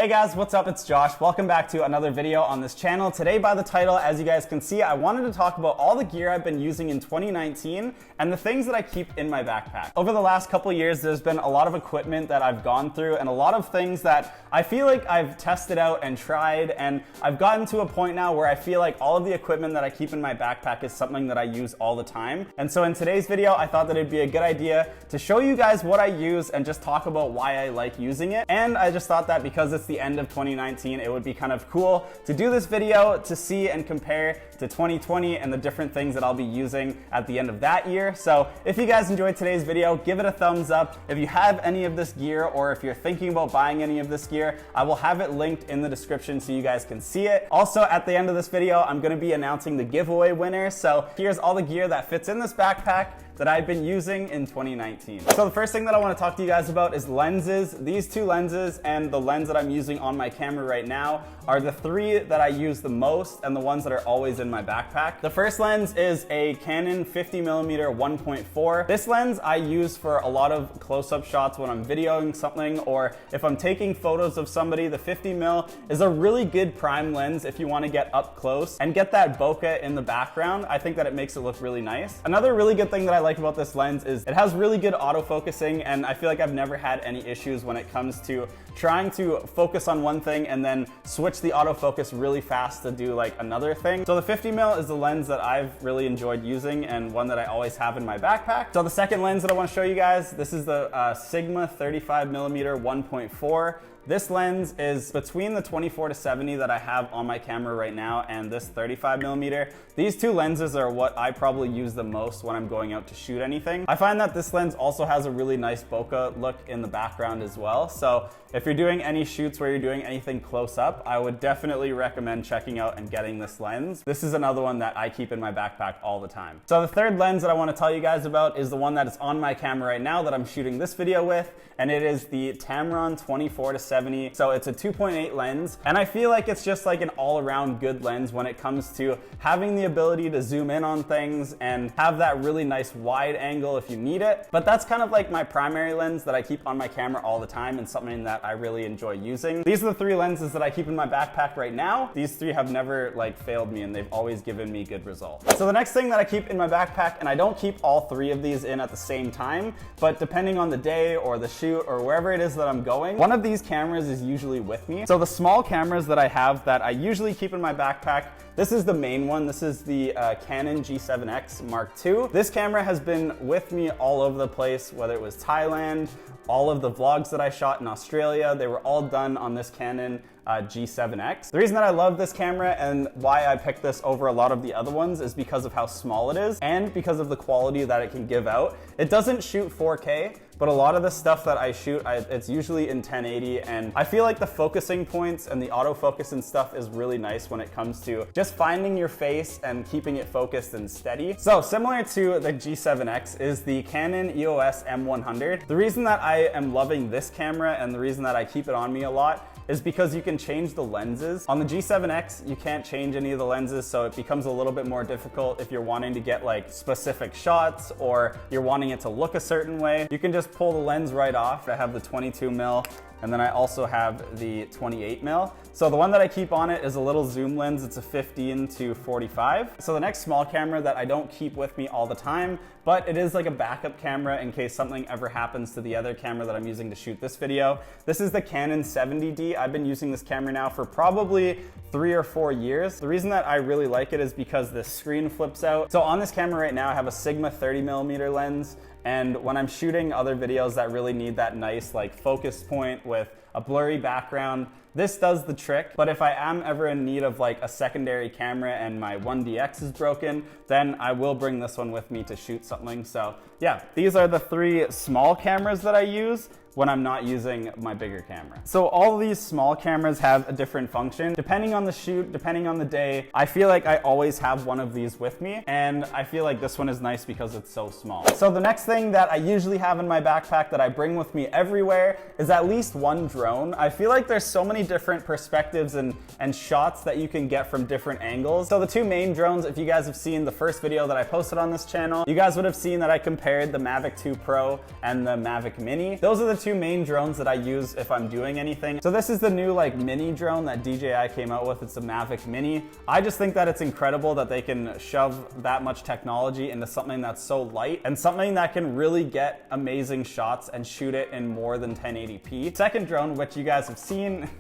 Hey guys, what's up? It's Josh. Welcome back to another video on this channel. Today, by the title, as you guys can see, I wanted to talk about all the gear I've been using in 2019 and the things that I keep in my backpack. Over the last couple years, there's been a lot of equipment that I've gone through and a lot of things that I feel like I've tested out and tried, and I've gotten to a point now where I feel like all of the equipment that I keep in my backpack is something that I use all the time. And so in today's video, I thought that it'd be a good idea to show you guys what I use and just talk about why I like using it. And I just thought that because it's the end of 2019, it would be kind of cool to do this video to see and compare to 2020 and the different things that I'll be using at the end of that year. So if you guys enjoyed today's video, give it a thumbs up. If you have any of this gear or if you're thinking about buying any of this gear, I will have it linked in the description so you guys can see it. Also, at the end of this video, I'm going to be announcing the giveaway winner. So here's all the gear that fits in this backpack that I've been using in 2019. So the first thing that I want to talk to you guys about is lenses. These two lenses and the lens that I'm using on my camera right now are the three that I use the most and the ones that are always in my backpack. The first lens is a Canon 50mm 1.4. This lens I use for a lot of close-up shots when I'm videoing something, or if I'm taking photos of somebody. The 50mm is a really good prime lens if you want to get up close and get that bokeh in the background. I think that it makes it look really nice. Another really good thing that I like about this lens is it has really good autofocusing, and I feel like I've never had any issues when it comes to trying to focus on one thing and then switch the autofocus really fast to do like another thing. So the 50mm is the lens that I've really enjoyed using and one that I always have in my backpack. So the second lens that I want to show you guys, this is the Sigma 35mm 1.4. This lens is between the 24-70 that I have on my camera right now and this 35mm. These two lenses are what I probably use the most when I'm going out to shoot anything. I find that this lens also has a really nice bokeh look in the background as well. So if you're doing any shoots where you're doing anything close up, I would definitely recommend checking out and getting this lens. This is another one that I keep in my backpack all the time. So the third lens that I want to tell you guys about is the one that is on my camera right now that I'm shooting this video with, and it is the Tamron 24-70. So it's a 2.8 lens, and I feel like it's just like an all-around good lens when it comes to having the ability to zoom in on things and have that really nice wide angle if you need it. But that's kind of like my primary lens that I keep on my camera all the time and something that I really enjoy using. These are the three lenses that I keep in my backpack right now. These three have never like failed me, and they've always given me good results. So the next thing that I keep in my backpack, and I don't keep all three of these in at the same time, but depending on the day or the shoot or wherever it is that I'm going, one of these cameras is usually with me. So the small cameras that I have that I usually keep in my backpack, this is the main one. This is the Canon G7X Mark II. This camera has been with me all over the place, whether it was Thailand, all of the vlogs that I shot in Australia, they were all done on this Canon G7X. The reason that I love this camera and why I picked this over a lot of the other ones is because of how small it is and because of the quality that it can give out. It doesn't shoot 4K, but a lot of the stuff that I shoot, it's usually in 1080, and I feel like the focusing points and the autofocus and stuff is really nice when it comes to just finding your face and keeping it focused and steady. So similar to the G7X is the Canon EOS M100. The reason that I am loving this camera and the reason that I keep it on me a lot is because you can change the lenses. On the G7X, you can't change any of the lenses, so it becomes a little bit more difficult if you're wanting to get like specific shots or you're wanting it to look a certain way. You can just pull the lens right off. I have the 22mm, and then I also have the 28mm. So the one that I keep on it is a little zoom lens. It's a 15-45. So the next small camera that I don't keep with me all the time, but it is like a backup camera in case something ever happens to the other camera that I'm using to shoot this video. This is the Canon 70D. I've been using this camera now for probably 3 or 4 years. The reason that I really like it is because the screen flips out. So on this camera right now, I have a Sigma 30mm lens, and when I'm shooting other videos that really need that nice like focus point with a blurry background, this does the trick. But if I am ever in need of like a secondary camera and my 1DX is broken, then I will bring this one with me to shoot something. So yeah, these are the three small cameras that I use when I'm not using my bigger camera. So all of these small cameras have a different function. Depending on the shoot, depending on the day, I feel like I always have one of these with me, and I feel like this one is nice because it's so small. So the next thing that I usually have in my backpack that I bring with me everywhere is at least one drone. I feel like there's so many different perspectives and shots that you can get from different angles. So the two main drones, if you guys have seen the first video that I posted on this channel, you guys would have seen that I compared the Mavic 2 Pro and the Mavic Mini. Those are the two main drones that I use if I'm doing anything. So this is the new like mini drone that DJI came out with. It's the Mavic Mini. I just think that it's incredible that they can shove that much technology into something that's so light and something that can really get amazing shots and shoot it in more than 1080p. Second drone, which you guys have seen,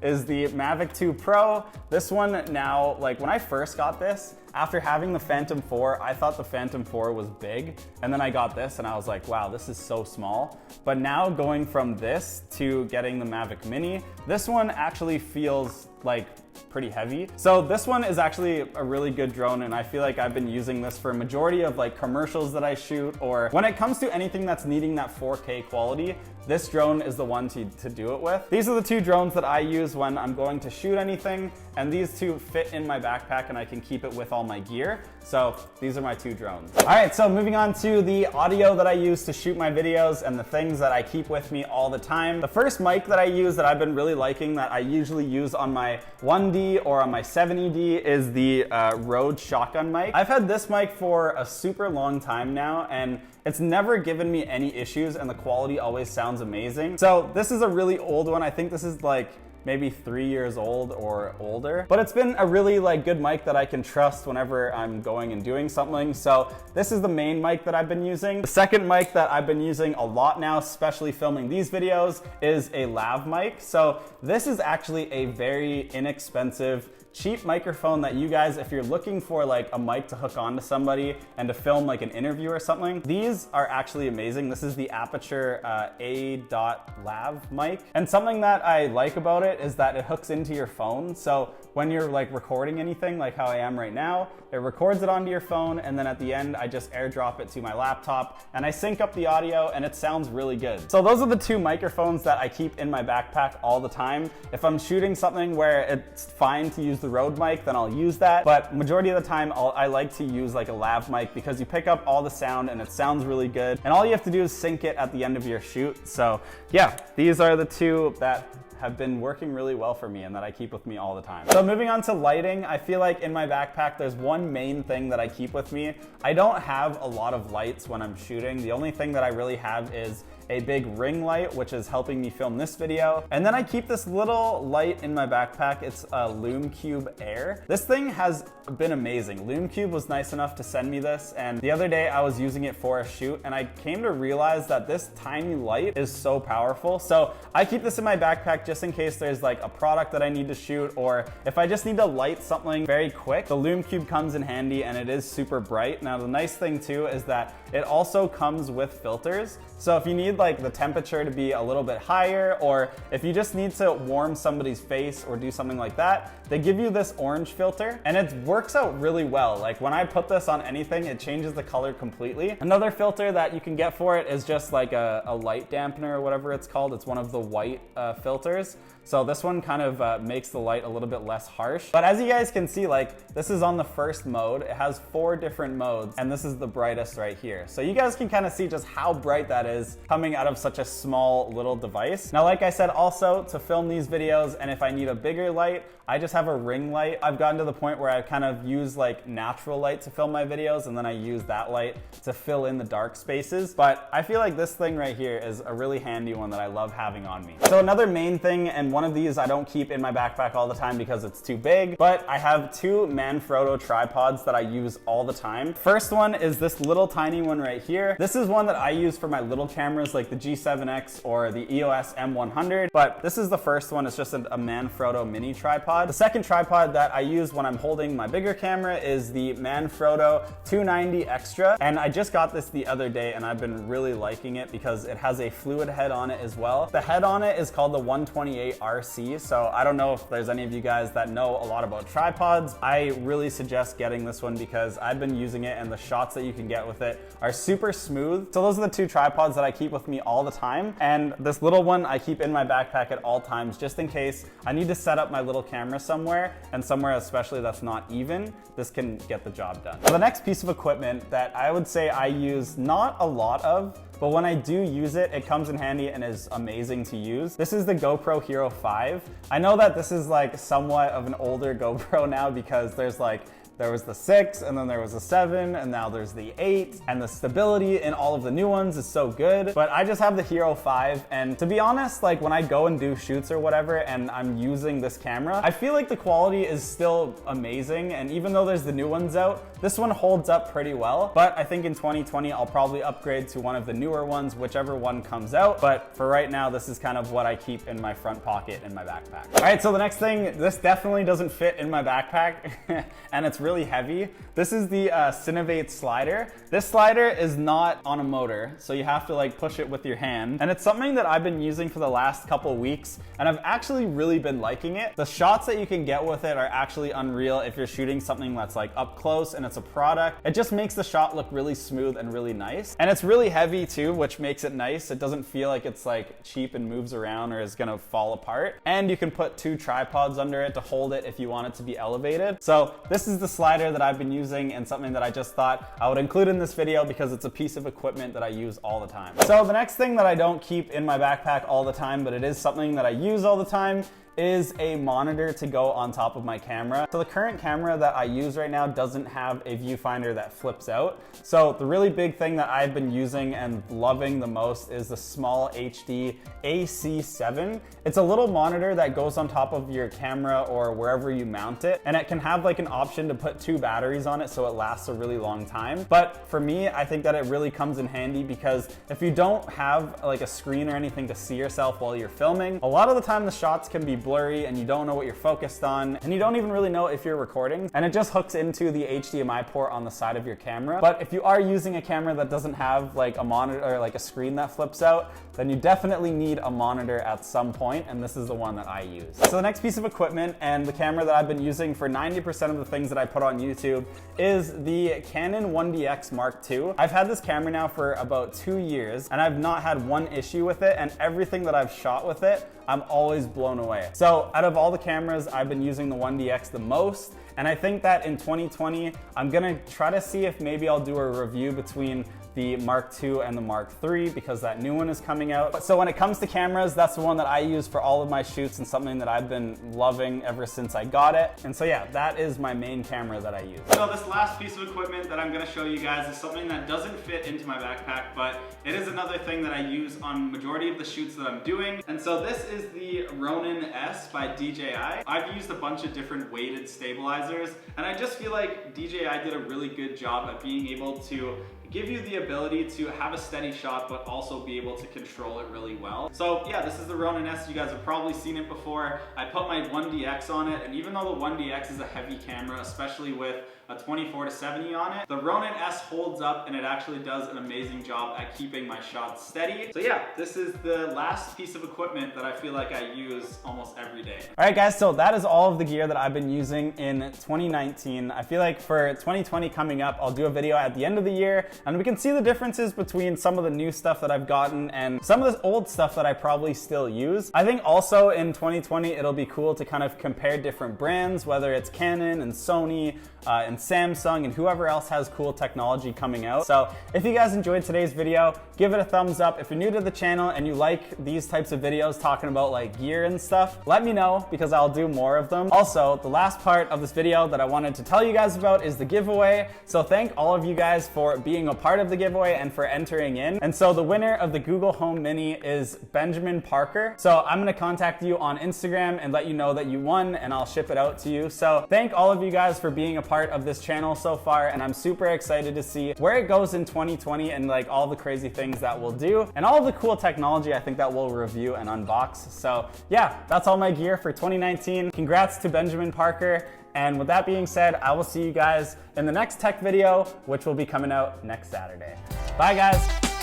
is the Mavic 2 Pro. This one now, like when I first got this, after having the Phantom 4, I thought the Phantom 4 was big, and then I got this and I was like, wow, this is so small. But now going from this to getting the Mavic Mini, this one actually feels like pretty heavy. So this one is actually a really good drone, and I feel like I've been using this for a majority of like commercials that I shoot, or when it comes to anything that's needing that 4K quality, this drone is the one to do it with. These are the two drones that I use when I'm going to shoot anything, and these two fit in my backpack and I can keep it with all my gear. So these are my two drones. All right, so moving on to the audio that I use to shoot my videos and the things that I keep with me all the time. The first mic that I use that I've been really liking, that I usually use on my 1D or on my 70D, is the Rode Shotgun mic. I've had this mic for a super long time now, and it's never given me any issues, and the quality always sounds amazing. So this is a really old one. I think this is like maybe 3 years old or older, but it's been a really like good mic that I can trust whenever I'm going and doing something. So this is the main mic that I've been using. The second mic that I've been using a lot now, especially filming these videos, is a lav mic. So this is actually a very inexpensive, cheap microphone that you guys, if you're looking for like a mic to hook on to somebody and to film like an interview or something, these are actually amazing. This is the Aputure A.Lav mic. And something that I like about it is that it hooks into your phone. So when you're like recording anything, like how I am right now, it records it onto your phone, and then at the end, I just airdrop it to my laptop and I sync up the audio, and it sounds really good. So those are the two microphones that I keep in my backpack all the time. If I'm shooting something where it's fine to use the Rode mic, then I'll use that. But majority of the time, I like to use like a lav mic because you pick up all the sound and it sounds really good. And all you have to do is sync it at the end of your shoot. So yeah, these are the two that have been working really well for me and that I keep with me all the time. So moving on to lighting, I feel like in my backpack, there's one main thing that I keep with me. I don't have a lot of lights when I'm shooting. The only thing that I really have is a big ring light, which is helping me film this video. And then I keep this little light in my backpack. It's a LumeCube Air. This thing has been amazing. LumeCube was nice enough to send me this, and the other day I was using it for a shoot, and I came to realize that this tiny light is so powerful. So I keep this in my backpack just in case there's like a product that I need to shoot, or if I just need to light something very quick. The LumeCube comes in handy, and it is super bright. Now the nice thing too is that it also comes with filters. So if you need like the temperature to be a little bit higher, or if you just need to warm somebody's face or do something like that, they give you this orange filter, and it works out really well. Like when I put this on anything, it changes the color completely. Another filter that you can get for it is just like a light dampener or whatever it's called. It's one of the white filters. So this one kind of makes the light a little bit less harsh. But as you guys can see, like this is on the first mode. It has 4 different modes, and this is the brightest right here. So you guys can kind of see just how bright that is coming out of such a small little device. Now, like I said, also to film these videos, and if I need a bigger light, I just have a ring light. I've gotten to the point where I kind of use like natural light to film my videos, and then I use that light to fill in the dark spaces. But I feel like this thing right here is a really handy one that I love having on me. So another main thing, and one of these I don't keep in my backpack all the time because it's too big, but I have 2 Manfrotto tripods that I use all the time. First one is this little tiny one right here. This is one that I use for my little cameras like the G7X or the EOS M100, but this is the first one. It's just a Manfrotto mini tripod. The second tripod that I use when I'm holding my bigger camera is the Manfrotto 290 Extra, and I just got this the other day, and I've been really liking it because it has a fluid head on it as well. The head on it is called the 128 RC, so I don't know if there's any of you guys that know a lot about tripods. I really suggest getting this one because I've been using it, and the shots that you can get with it are super smooth. So those are the 2 tripods that I keep with me all the time, and this little one I keep in my backpack at all times just in case I need to set up my little camera somewhere, and somewhere especially that's not even. This can get the job done. So the next piece of equipment that I would say I use not a lot of, but when I do use it, it comes in handy and is amazing to use. This is the GoPro Hero 5. I know that this is like somewhat of an older GoPro now because there's like There was the 6, and then there was the 7, and now there's the 8, and the stability in all of the new ones is so good. But I just have the Hero 5, and to be honest, like when I go and do shoots or whatever, and I'm using this camera, I feel like the quality is still amazing, and even though there's the new ones out, this one holds up pretty well. But I think in 2020, I'll probably upgrade to one of the newer ones, whichever one comes out. But for right now, this is kind of what I keep in my front pocket in my backpack. All right, so the next thing, this definitely doesn't fit in my backpack, and it's really heavy. This is the Cinovate slider. This slider is not on a motor, so you have to like push it with your hand. And it's something that I've been using for the last couple weeks, and I've actually really been liking it. The shots that you can get with it are actually unreal if you're shooting something that's like up close and it's a product. It just makes the shot look really smooth and really nice. And it's really heavy too, which makes it nice. It doesn't feel like it's like cheap and moves around or is gonna fall apart. And you can put 2 tripods under it to hold it if you want it to be elevated. So this is the slider that I've been using, and something that I just thought I would include in this video because it's a piece of equipment that I use all the time. So the next thing that I don't keep in my backpack all the time, but it is something that I use all the time, is a monitor to go on top of my camera. So the current camera that I use right now doesn't have a viewfinder that flips out. So the really big thing that I've been using and loving the most is the SmallHD AC7. It's a little monitor that goes on top of your camera or wherever you mount it, and it can have like an option to put 2 batteries on it so it lasts a really long time. But for me, I think that it really comes in handy because if you don't have like a screen or anything to see yourself while you're filming, a lot of the time the shots can be blurry and you don't know what you're focused on, and you don't even really know if you're recording, and it just hooks into the HDMI port on the side of your camera. But if you are using a camera that doesn't have like a monitor or like a screen that flips out, then you definitely need a monitor at some point, and this is the one that I use. So the next piece of equipment and the camera that I've been using for 90% of the things that I put on YouTube is the Canon 1DX Mark II. I've had this camera now for about 2 years, and I've not had one issue with it, and everything that I've shot with it, I'm always blown away. So out of all the cameras, I've been using the 1DX the most, and I think that in 2020, I'm gonna try to see if maybe I'll do a review between the Mark II and the Mark III because that new one is coming out. So when it comes to cameras, that's the one that I use for all of my shoots and something that I've been loving ever since I got it. And so yeah, that is my main camera that I use. So this last piece of equipment that I'm gonna show you guys is something that doesn't fit into my backpack, but it is another thing that I use on majority of the shoots that I'm doing. And so this is the Ronin S by DJI. I've used a bunch of different weighted stabilizers, and I just feel like DJI did a really good job at being able to give you the ability to have a steady shot but also be able to control it really well. So yeah, this is the Ronin S. You guys have probably seen it before. I put my 1DX on it, and even though the 1DX is a heavy camera, especially with a 24-70 on it, the Ronin S holds up, and it actually does an amazing job at keeping my shots steady. So yeah, this is the last piece of equipment that I feel like I use almost every day. All right guys, so that is all of the gear that I've been using in 2019. I feel like for 2020 coming up, I'll do a video at the end of the year, and we can see the differences between some of the new stuff that I've gotten and some of this old stuff that I probably still use. I think also in 2020, it'll be cool to kind of compare different brands, whether it's Canon and Sony and Samsung and whoever else has cool technology coming out. So if you guys enjoyed today's video, give it a thumbs up. If you're new to the channel and you like these types of videos talking about like gear and stuff, let me know because I'll do more of them. Also, the last part of this video that I wanted to tell you guys about is the giveaway. So thank all of you guys for being a part of the giveaway and for entering in. And so the winner of the Google Home Mini is Benjamin Parker. So I'm gonna contact you on Instagram and let you know that you won, and I'll ship it out to you. So thank all of you guys for being a part of this channel so far, and I'm super excited to see where it goes in 2020 and like all the crazy things that we'll do and all of the cool technology I think that we'll review and unbox. So yeah, that's all my gear for 2019. Congrats to Benjamin Parker. And with that being said, I will see you guys in the next tech video, which will be coming out next Saturday. Bye guys.